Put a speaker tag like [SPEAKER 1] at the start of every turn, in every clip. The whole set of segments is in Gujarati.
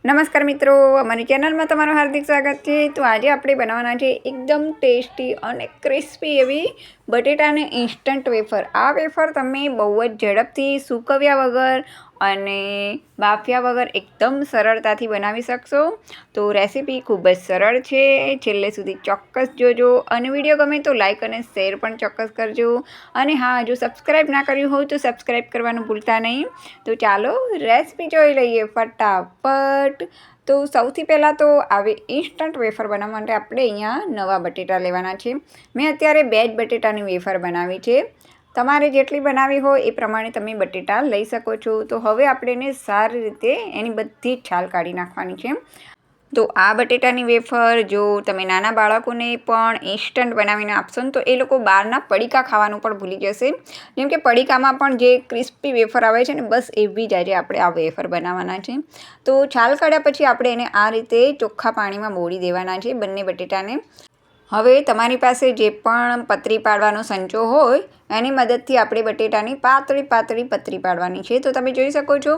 [SPEAKER 1] નમસ્કાર મિત્રો, અમારી ચેનલમાં તમારું હાર્દિક સ્વાગત છે। તો આજે આપણે બનાવવાના છે એકદમ ટેસ્ટી અને ક્રિસ્પી એવી બટેટાને ઇન્સ્ટન્ટ વેફર। આ વેફર તમે બહુ જ ઝડપથી સૂકવ્યા વગર અને બાફ્યા વગર એકદમ સરળતાથી બનાવી શકશો। તો રેસીપી ખૂબ જ સરળ છે, છેલ્લે સુધી ચોક્કસ જોજો અને વિડીયો ગમે તો લાઈક અને શેર પણ ચોક્કસ કરજો। અને હા, જો સબસ્ક્રાઈબ ના કર્યું હોય તો સબસ્ક્રાઈબ કરવાનું ભૂલતા નહીં। તો ચાલો રેસીપી જોઈ લઈએ ફટાફટ। તો સૌથી પહેલાં તો આવી ઇન્સ્ટન્ટ વેફર બનાવવા માટે આપણે અહીંયા નવા બટેટા લેવાના છે। મેં અત્યારે 2 જ બટેટાની વેફર બનાવી છે। તમારે જેટલી બનાવી હોય એ પ્રમાણે તમે બટેટા લઈ શકો છો। તો હવે આપણે એને સારી રીતે એની બધી જ છાલ કાઢી નાખવાની છે। તો આ બટેટાની વેફર જો તમે નાના બાળકોને પણ ઇન્સ્ટન્ટ બનાવીને આપશો ને તો એ લોકો બહારના પડીકા ખાવાનું પણ ભૂલી જશે। જેમ કે પડીકામાં પણ જે ક્રિસ્પી વેફર આવે છે ને, બસ એવી જ આજે આપણે આ વેફર બનાવવાના છે। તો છાલ કાઢ્યા પછી આપણે એને આ રીતે ચોખ્ખા પાણીમાં બોળી દેવાના છે બંને બટેટાને। હવે તમારી પાસે જે પણ પતરી પાડવાનો સંચો હોય એની મદદથી આપણે બટેટાની પાતળી પતરી પાડવાની છે। તો તમે જોઈ શકો છો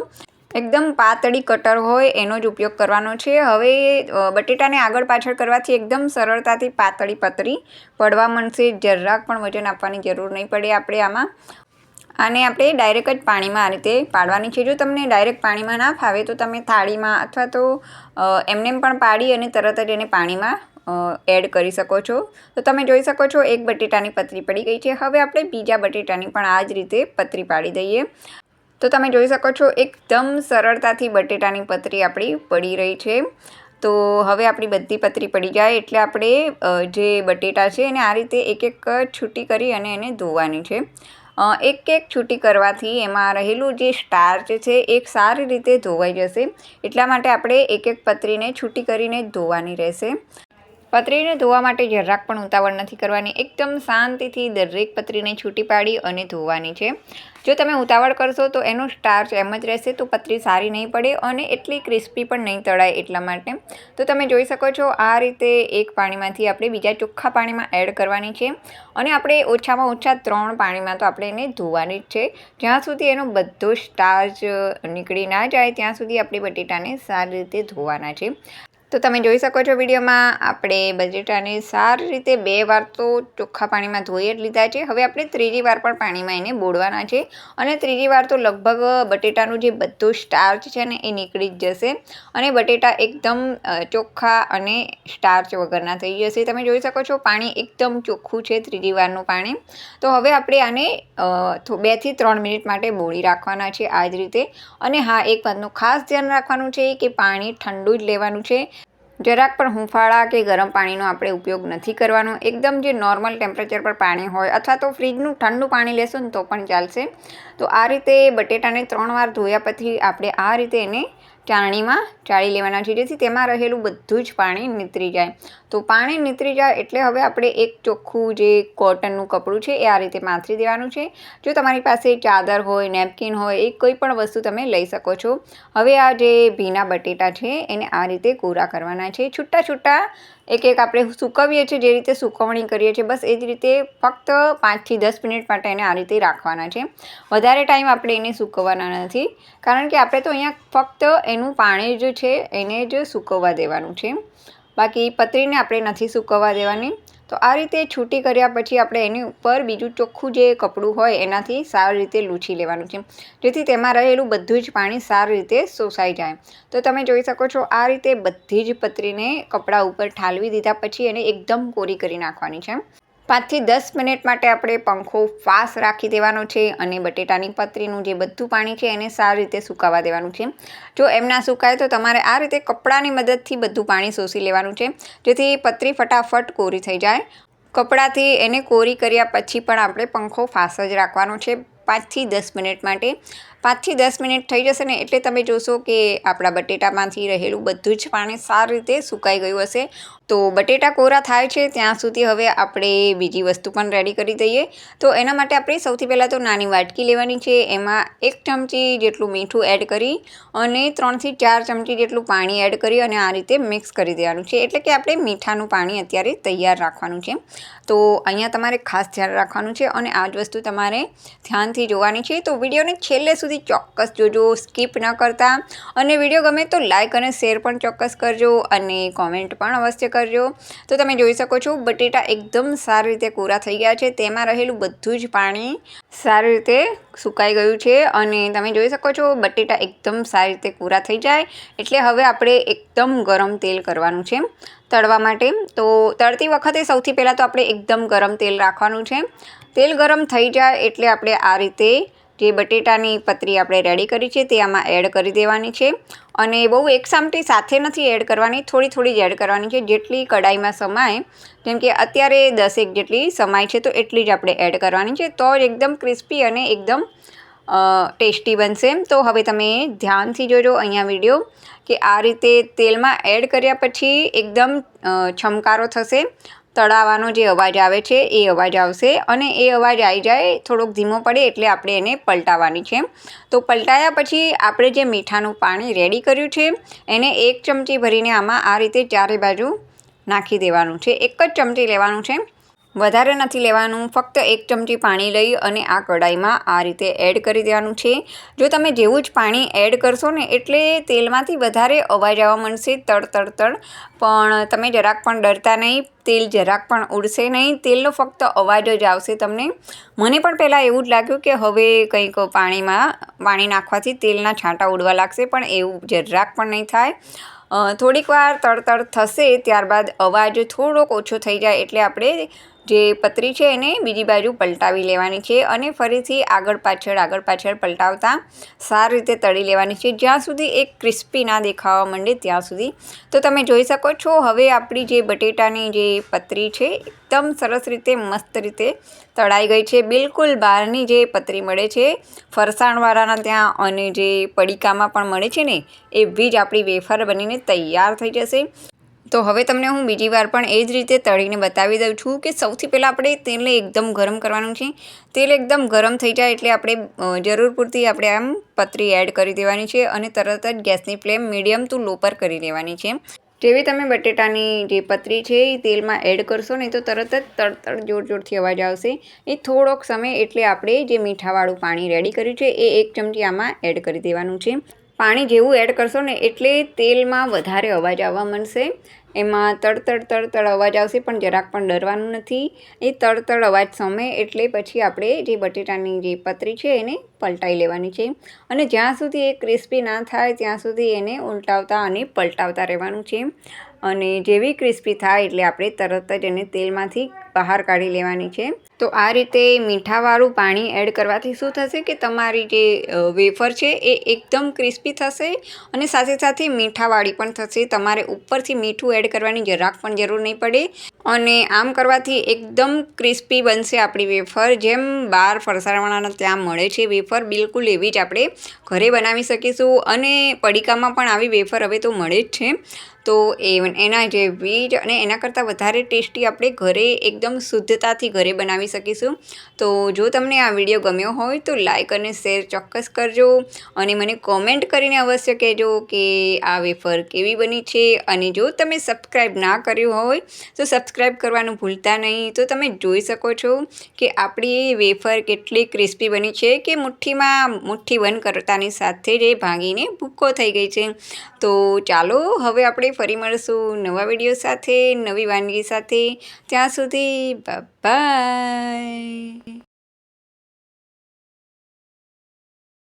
[SPEAKER 1] એકદમ પાતળી કટર હોય એનો જ ઉપયોગ કરવાનો છે। હવે બટેટાને આગળ પાછળ કરવાથી એકદમ સરળતાથી પાતળી પતરી પડવા માંડશે। જરાક પણ વજન આપવાની જરૂર નહીં પડે આપણે આમાં। આને આપણે ડાયરેક્ટ જ પાણીમાં આ રીતે પાડવાની છે। જો તમને ડાયરેક્ટ પાણીમાં ના ફાવે તો તમે થાળીમાં અથવા તો એમને પણ પાડી અને તરત જ એને પાણીમાં એડ કરી શકો છો। તો તમે જોઈ શકો છો એક બટેટાની પતરી પડી ગઈ છે। હવે આપણે બીજા બટેટાની પણ આ જ રીતે પતરી પાડી દઈએ। તો તમે જોઈ શકો છો એકદમ સરળતાથી બટેટાની પતરી આપણી પડી રહી છે। તો હવે આપણી બધી પતરી પડી જાય એટલે આપણે જે બટેટા છે એને આ રીતે એક એક છૂટી કરી અને એને ધોવાની છે। એક એક છૂટી કરવાથી એમાં રહેલું જે સ્ટાર્ચ છે એક સારી રીતે ધોવાઈ જશે। એટલા માટે આપણે એક એક પતરીને છૂટી કરીને જ ધોવાની રહેશે। પતરીને ધોવા માટે જરાક પણ ઉતાવળ નથી કરવાની, એકદમ શાંતિથી દરેક પતરીને છૂટી પાડી અને ધોવાની છે। જો તમે ઉતાવળ કરશો તો એનો સ્ટાર્ચ એમ જ રહેશે, તો પતરી સારી નહીં પડે અને એટલી ક્રિસ્પી પણ નહીં તળાય એટલા માટે। તો તમે જોઈ શકો છો આ રીતે એક પાણીમાંથી આપણે બીજા ચોખ્ખા પાણીમાં એડ કરવાની છે અને આપણે ઓછામાં ઓછા 3 પાણીમાં તો આપણે એને ધોવાની જ છે। જ્યાં સુધી એનો બધો સ્ટાર્ચ નીકળી ના જાય ત્યાં સુધી આપણે બટેટાને સારી રીતે ધોવાના છે। તો તમે જોઈ શકો છો વિડીયોમાં આપણે બટેટાને સારી રીતે 2 વાર તો ચોખ્ખા પાણીમાં ધોઈ જ લીધા છે। હવે આપણે ત્રીજી વાર પણ પાણીમાં એને બોળવાના છે અને ત્રીજી વાર તો લગભગ બટેટાનું જે બધું સ્ટાર્ચ છે ને એ નીકળી જ જશે અને બટેટા એકદમ ચોખ્ખા અને સ્ટાર્ચ વગરના થઈ જશે। તમે જોઈ શકો છો પાણી એકદમ ચોખ્ખું છે ત્રીજી વારનું પાણી। તો હવે આપણે આને 2 થી 3 મિનિટ માટે બોળી રાખવાના છે આ જ રીતે। અને હા, એક વાતનું ખાસ ધ્યાન રાખવાનું છે કે પાણી ઠંડુ જ લેવાનું છે। જરાક પણ હુંફાળા કે ગરમ પાણીનો આપણે ઉપયોગ નથી કરવાનો। એકદમ જે નોર્મલ ટેમ્પરેચર પર પાણી હોય અથવા તો ફ્રીજનું ઠંડુ પાણી લેશો ને તો પણ ચાલશે। તો આ રીતે બટેટાને 3 વાર ધોયા પછી આપણે આ રીતે એને ચાળણીમાં ચાળી લેવાના છે, જેથી તેમાં રહેલું બધું જ પાણી નીતરી જાય। તો પાણી નીતરી જાય એટલે હવે આપણે એક ચોખ્ખું જે કોટનનું કપડું છે એ આ રીતે પાથરી દેવાનું છે। જો તમારી પાસે ચાદર હોય, નેપકિન હોય, એ કોઈ પણ વસ્તુ તમે લઈ શકો છો। હવે આ જે ભીના બટેટા છે એને આ રીતે કોરા કરવાના છે, છૂટા છૂટા એક એક આપણે સૂકવીએ છીએ જે રીતે સૂકવણી કરીએ છીએ બસ એ જ રીતે ફક્ત 5 થી 10 મિનિટ માટે એને આ રીતે રાખવાના છે। વધારે ટાઈમ આપણે એને સૂકવવાના નથી, કારણ કે આપણે તો અહીંયા ફક્ત એનું પાણી જ છે એને જ સૂકવવા દેવાનું છે, બાકી પતરીને આપણે નથી સૂકવવા દેવાની। તો આ રીતે છૂટી કર્યા પછી આપણે એની ઉપર બીજું ચોખ્ખું જે કપડું હોય એનાથી સારી રીતે લૂછી લેવાનું છે, જેથી તેમાં રહેલું બધું જ પાણી સારી રીતે શોષાઈ જાય। તો તમે જોઈ શકો છો આ રીતે બધી જ પતરીને કપડા ઉપર ઠાલવી દીધા પછી એને એકદમ કોરી કરી નાખવાની છે। 5 થી 10 મિનિટ માટે આપણે પંખો ફાસ્ટ રાખી દેવાનો છે અને બટેટાની પતરીનું જે બધું પાણી છે એને સારી રીતે સુકાવા દેવાનું છે। જો એમ ના સુકાય તો તમારે આ રીતે કપડાની મદદથી બધું પાણી શોષી લેવાનું છે, જેથી પતરી ફટાફટ કોરી થઈ જાય। કપડાથી એને કોરી કર્યા પછી પણ આપણે પંખો ફાસ્ટ જ રાખવાનો છે 5 થી 10 મિનિટ માટે। 5 થી 10 મિનિટ થઈ જશે ને એટલે તમે જોશો કે આપણા બટેટામાંથી રહેલું બધું જ પાણી સારી રીતે સુકાઈ ગયું હશે। તો બટેટા કોરા થાય છે ત્યાં સુધી હવે આપણે બીજી વસ્તુ પણ રેડી કરી દઈએ। તો એના માટે આપણે સૌથી પહેલાં તો નાની વાટકી લેવાની છે, એમાં 1 ચમચી જેટલું મીઠું એડ કરી અને 3 થી 4 ચમચી જેટલું પાણી એડ કરી અને આ રીતે મિક્સ કરી દેવાનું છે, એટલે કે આપણે મીઠાનું પાણી અત્યારે તૈયાર રાખવાનું છે। તો અહીંયા તમારે ખાસ ધ્યાન રાખવાનું છે અને આ જ વસ્તુ તમારે ધ્યાનથી જોવાની છે। તો વિડીયોને છેલ્લે સુધી સુધી ચોક્કસ જોજો, સ્કીપ ન કરતા. અને વિડીયો ગમે તો લાઇક અને શેર પણ ચોક્કસ કરજો અને કોમેન્ટ પણ અવશ્ય કરજો. તો તમે જોઈ શકો છો બટેટા એકદમ સારી રીતે કોરા થઈ ગયા છે. તેમાં રહેલું બધું જ પાણી સારી રીતે સુકાઈ ગયું છે અને તમે જોઈ શકો છો બટેટા એકદમ સારી રીતે કોરા થઈ જાય એટલે હવે આપણે એકદમ ગરમ તેલ કરવાનું છે તળવા માટે. તો તળતી વખતે સૌથી પહેલાં તો આપણે એકદમ ગરમ તેલ રાખવાનું છે. તેલ ગરમ થઈ જાય એટલે આપણે આ રીતે જે બટેટાની પતરી આપણે રેડી કરી છે તે આમાં એડ કરી દેવાની છે. અને બહુ એકસામટી સાથે નથી એડ કરવાની, થોડી થોડી જ એડ કરવાની છે, જેટલી કડાઈમાં સમાય. જેમ કે અત્યારે 10 જેટલી સમાય છે તો એટલી જ આપણે એડ કરવાની છે, તો જ એકદમ ક્રિસ્પી અને એકદમ ટેસ્ટી બનશે. તો હવે તમે ધ્યાનથી જોજો અહીંયા વિડીયો કે આ રીતે તેલમાં એડ કર્યા પછી એકદમ છમકારો થશે, તળાવાનો જે અવાજ આવે છે એ અવાજ આવશે અને એ અવાજ આવી જાય થોડોક ધીમો પડે એટલે આપણે એને પલટાવવાની છે. તો પલટાયા પછી આપણે જે મીઠાનું પાણી રેડી કર્યું છે એને 1 ચમચી ભરીને આમાં આ રીતે ચારે બાજુ નાખી દેવાનું છે. 1 જ ચમચી લેવાનું છે, વધારે નથી લેવાનું. ફક્ત 1 ચમચી પાણી લઈ અને આ કઢાઈમાં આ રીતે એડ કરી દેવાનું છે. જો તમે જેવું જ પાણી એડ કરશો ને એટલે તેલમાંથી વધારે અવાજ આવવા માંડશે, તડ તડ તડ. પણ તમે જરાક પણ ડરતા નહીં, તેલ જરાક પણ ઉડશે નહીં, તેલનો ફક્ત અવાજ જ આવશે તમને. મને પણ પહેલાં એવું જ લાગ્યું કે હવે કંઈક પાણી નાખવાથી તેલના છાંટા ઉડવા લાગશે, પણ એવું જરાક પણ નહીં થાય. થોડીક વાર તડતડ થશે, ત્યારબાદ અવાજ થોડોક ઓછો થઈ જાય એટલે આપણે જે પતરી છે એને બીજી બાજુ પલટાવી લેવાની છે અને ફરીથી આગળ પાછળ પલટાવતા સારી રીતે તળી લેવાની છે, જ્યાં સુધી એક ક્રિસ્પી ના દેખાવા માંડે ત્યાં સુધી. તો તમે જોઈ શકો છો હવે આપણી જે બટેટાની જે પતરી છે એકદમ સરસ રીતે મસ્ત રીતે તળાઈ ગઈ છે. બિલકુલ બહારની જે પતરી મળે છે ફરસાણવાળાના ત્યાં અને જે પડીકામાં પણ મળે છે ને એવી જ આપણી વેફર બનીને તૈયાર થઈ જશે. તો હવે તમને હું બીજી વાર પણ એ જ રીતે તળીને બતાવી દઉં છું કે સૌથી પહેલાં આપણે તેલને એકદમ ગરમ કરવાનું છે. તેલ એકદમ ગરમ થઈ જાય એટલે આપણે જરૂર પૂરતી આપણે આમ પતરી એડ કરી દેવાની છે અને તરત જ ગેસની ફ્લેમ મીડિયમ ટુ લો પર કરી દેવાની છે. જેવી તમે બટેટાની જે પતરી છે એ તેલમાં એડ કરશો ને તો તરત જ તડતડ જોરથી અવાજ આવશે. એ થોડોક સમય એટલે આપણે જે મીઠાવાળું પાણી રેડી કર્યું છે એ 1 ચમચી આમાં એડ કરી દેવાનું છે. પાણી જેવું એડ કરશો ને એટલે તેલમાં વધારે અવાજ આવવા માંડશે. એમાં તડ અવાજ આવશે, પણ જરાક પણ ડરવાનું નથી. એ તડ અવાજ સામે એટલે પછી આપણે જે બટેટાની જે પતરી છે એને પલટાઈ લેવાની છે અને જ્યાં સુધી એ ક્રિસ્પી ના થાય ત્યાં સુધી એને ઉલટાવતા અને પલટાવતા રહેવાનું છે. અને જેવી ક્રિસ્પી થાય એટલે આપણે તરત જ એને તેલમાંથી બહાર કાઢી લેવાની છે. તો આ રીતે મીઠાવાળું પાણી એડ કરવાથી શું થશે કે તમારી જે વેફર છે એ એકદમ ક્રિસ્પી થશે અને સાથે સાથે મીઠાવાળી પણ થશે. તમારે ઉપરથી મીઠું એડ કરવાની જરાક પણ જરૂર નહીં પડે અને આમ કરવાથી એકદમ ક્રિસ્પી બનશે આપણી વેફર. જેમ બહાર ફરસાણવાળાના ત્યાં મળે છે વેફર, બિલકુલ એવી જ આપણે ઘરે બનાવી શકીશું અને પડીકામાં પણ આવી વેફર હવે તો મળે જ છે. તો એના જેવી જ અને એના કરતાં વધારે ટેસ્ટી આપણે ઘરે એકદમ શુદ્ધતાથી ઘરે બનાવી શકીશું. તો જો તમને આ વિડીયો ગમ્યો હોય તો લાઇક અને શેર ચોક્કસ કરજો અને મને કોમેન્ટ કરીને અવશ્ય કહેજો કે આ વેફર કેવી બની છે. અને જો તમે સબસ્ક્રાઈબ ના કર્યું હોય તો સબસ્ક્રાઈબ કરવાનું ભૂલતા નહીં. તો તમે જોઈ શકો છો કે આપણી વેફર કેટલી ક્રિસ્પી બની છે કે મુઠ્ઠી બંધ કરતાની સાથે જ એ ભાંગીને ભૂક્કો થઈ ગઈ છે. તો ચાલો હવે આપણે ફરી મળશું નવા વિડીયો સાથે, નવી વાનગી સાથે. ત્યાં સુધી બાય.